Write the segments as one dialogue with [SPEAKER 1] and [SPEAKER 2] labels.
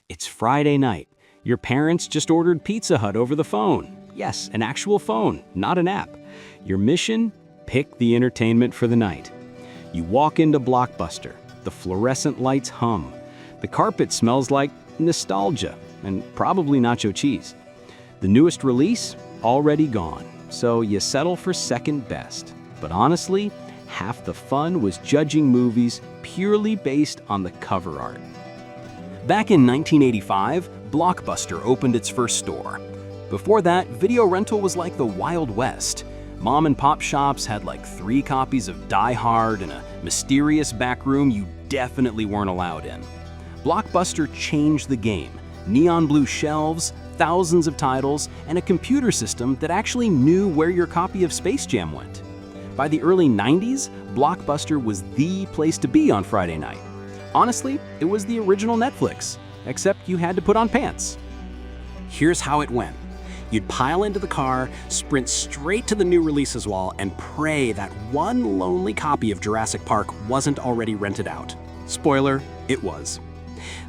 [SPEAKER 1] It's Friday night. Your parents just ordered Pizza Hut over the phone. Yes, an actual phone, not an app. Your mission? Pick the entertainment for the night. You walk into Blockbuster. The fluorescent lights hum. The carpet smells like nostalgia and probably nacho cheese. The newest release? Already gone. So you settle for second best. But honestly, half the fun was judging movies purely based on the cover art. Back in 1985, Blockbuster opened its first store. Before that, video rental was like the Wild West. Mom and pop shops had like 3 copies of Die Hard and a mysterious back room you definitely weren't allowed in. Blockbuster changed the game. Neon blue shelves, thousands of titles, and a computer system that actually knew where your copy of Space Jam went. By the early 90s, Blockbuster was the place to be on Friday night. Honestly, it was the original Netflix, except you had to put on pants. Here's how it went. You'd pile into the car, sprint straight to the new releases wall, and pray that one lonely copy of Jurassic Park wasn't already rented out. Spoiler, it was.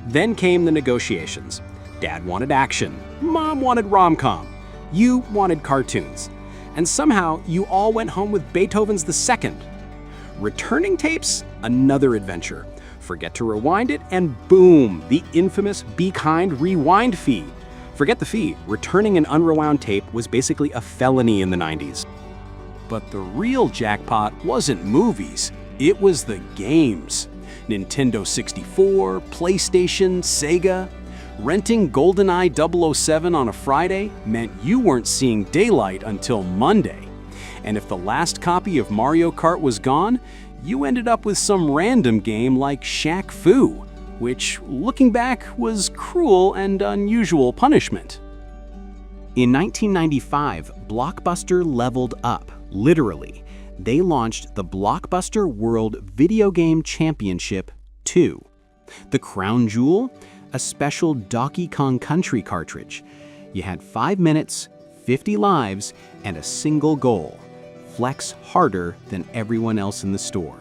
[SPEAKER 1] Then came the negotiations. Dad wanted action, Mom wanted rom-com, you wanted cartoons. And somehow, you all went home with Beethoven's The Second. Returning tapes? Another adventure. Forget to rewind it, and boom, the infamous Be Kind rewind fee. Forget the fee, returning an unrewound tape was basically a felony in the 90s. But the real jackpot wasn't movies, it was the games. Nintendo 64, PlayStation, Sega. Renting GoldenEye 007 on a Friday meant you weren't seeing daylight until Monday. And if the last copy of Mario Kart was gone, you ended up with some random game like Shaq Fu, which, looking back, was cruel and unusual punishment. In 1995, Blockbuster leveled up, literally. They launched the Blockbuster World Video Game Championship 2. The crown jewel? A special Donkey Kong Country cartridge. You had 5 minutes, 50 lives, and a single goal: flex harder than everyone else in the store.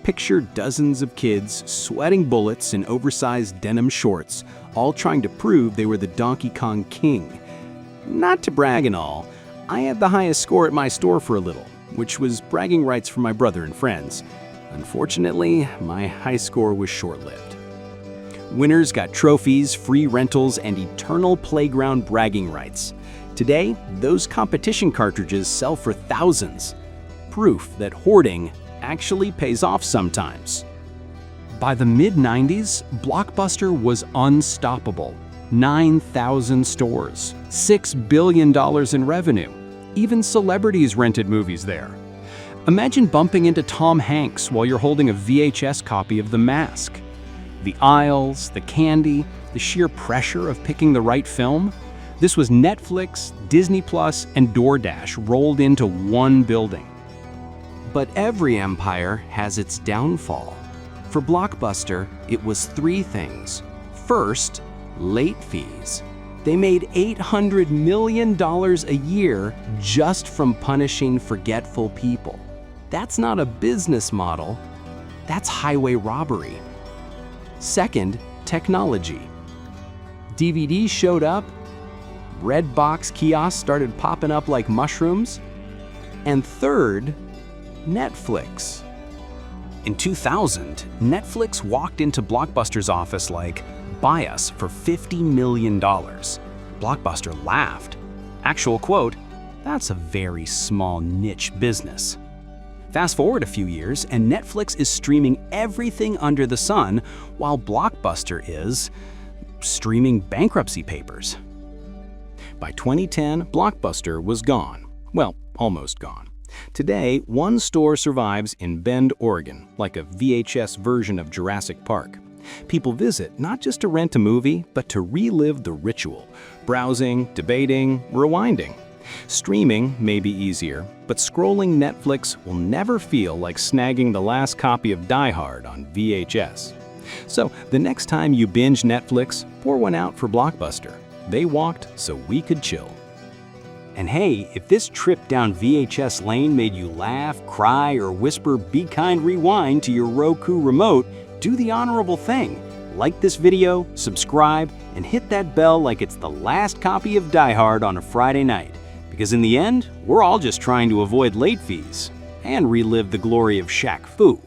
[SPEAKER 1] Picture dozens of kids sweating bullets in oversized denim shorts, all trying to prove they were the Donkey Kong King. Not to brag and all, I had the highest score at my store for a little, which was bragging rights for my brother and friends. Unfortunately, my high score was short-lived. Winners got trophies, free rentals, and eternal playground bragging rights. Today, those competition cartridges sell for thousands. Proof that hoarding actually pays off sometimes. By the mid-90s, Blockbuster was unstoppable. 9,000 stores, $6 billion in revenue. Even celebrities rented movies there. Imagine bumping into Tom Hanks while you're holding a VHS copy of The Mask. The aisles, the candy, the sheer pressure of picking the right film. This was Netflix, Disney Plus, and DoorDash rolled into one building. But every empire has its downfall. For Blockbuster, it was 3 things. First, late fees. They made $800 million a year just from punishing forgetful people. That's not a business model, that's highway robbery. Second, technology. DVDs showed up, red box kiosks started popping up like mushrooms, and third, Netflix. In 2000, Netflix walked into Blockbuster's office like, "Buy us for $50 million. Blockbuster laughed. Actual quote, "That's a very small niche business." Fast forward a few years, and Netflix is streaming everything under the sun, while Blockbuster is streaming bankruptcy papers. By 2010, Blockbuster was gone. Well, almost gone. Today, one store survives in Bend, Oregon, like a VHS version of Jurassic Park. People visit not just to rent a movie, but to relive the ritual, browsing, debating, rewinding. Streaming may be easier, but scrolling Netflix will never feel like snagging the last copy of Die Hard on VHS. So, the next time you binge Netflix, pour one out for Blockbuster. They walked so we could chill. And hey, if this trip down VHS lane made you laugh, cry, or whisper "Be Kind Rewind" to your Roku remote, do the honorable thing. Like this video, subscribe, and hit that bell like it's the last copy of Die Hard on a Friday night. Because in the end, we're all just trying to avoid late fees and relive the glory of Shaq Fu.